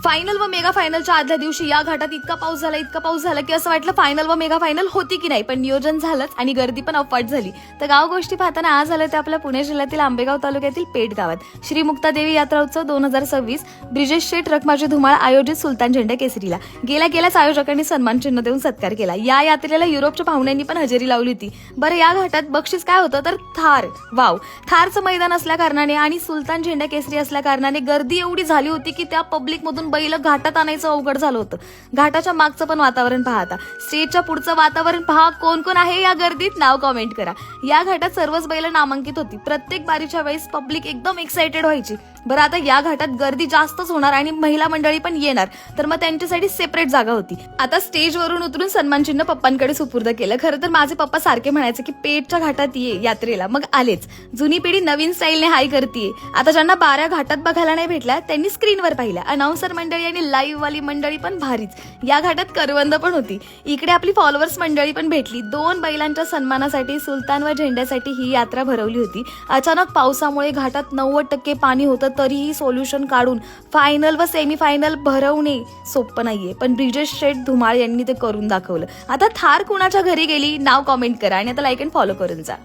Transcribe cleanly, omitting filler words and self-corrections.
Final व mega फायनलच्या आदल्या दिवशी या घाटात इतका पाऊस झाला की असं वाटलं फायनल व मेगा फायनल होती की नाही, पण नियोजन झालंच आणि गर्दी पण अफाट झाली. तर गाव गोष्टी पाहताना आज आलं ते आपल्या पुणे जिल्ह्यातील आंबेगाव तालुक्यातील पेठ गावात श्री मुक्तादेवी यात्रा उत्सव 2026 ब्रिजेश शेठ रखमाची धुमाळ आयोजित सुलतान झेंडा केसरीला गेल्याच आयोजकांनी सन्मान चिन्ह देऊन सत्कार केला. या यात्रेला युरोपच्या पाहुण्यांनी पण हजेरी लावली होती. बरं, या घाटात बक्षीस काय होतं तर थार. वाव, थारचं मैदान असल्या कारणाने आणि सुलतान झेंडा केसरी असल्या कारणाने गर्दी एवढी झाली होती की त्या पब्लिक मधून बैल घाटात आणायचं अवघड झालं होतं. घाटाच्या मागचं पण वातावरण पाहता, स्टेजच्या पुढचं वातावरण पहा. कोण कोण आहे या गर्दीत नाव कमेंट करा. या घाटात सर्वच बैल नामांकित होती. प्रत्येक बारीच्या वेळेस पब्लिक एकदम एक्साइटेड व्हायची. बरं, आता या घाटात गर्दी जास्तच होणार आणि महिला मंडळी पण येणार, तर मग त्यांच्यासाठी सेपरेट जागा होती. आता स्टेजवरून उतरून सन्मान चिन्ह पप्पांकडे सुपूर्द केलं. खरं तर माझे पप्पा सारखे म्हणायचे की पेठच्या घाटात ये यात्रेला, मग आलेच. जुनी पिढी नवीन स्टाईलने हाय करतीये. आता ज्यांना 12 घाटात बघायला नाही भेटल्या त्यांनी स्क्रीनवर पाहिल्या. अनाउन्सर मंडळी आणि लाईव्ह वाली मंडळी पण भारीच. या घाटात करवंद पण होती. इकडे आपली फॉलोअर्स मंडळी पण भेटली. 2 बैलांच्या सन्मानासाठी सुलतान व झेंड्यासाठी ही यात्रा भरवली होती. अचानक पावसामुळे घाटात 90% पाणी होतं, तरीही सोल्युशन काढून फायनल व सेमीफायनल भरवणे सोपं नाहीये, पण ब्रिजेश शेठ धुमाळ यांनी ते करून दाखवलं. आता थार कुणाच्या घरी गेली नाव कमेंट करा आणि आता लाईक अँड फॉलो करून जा.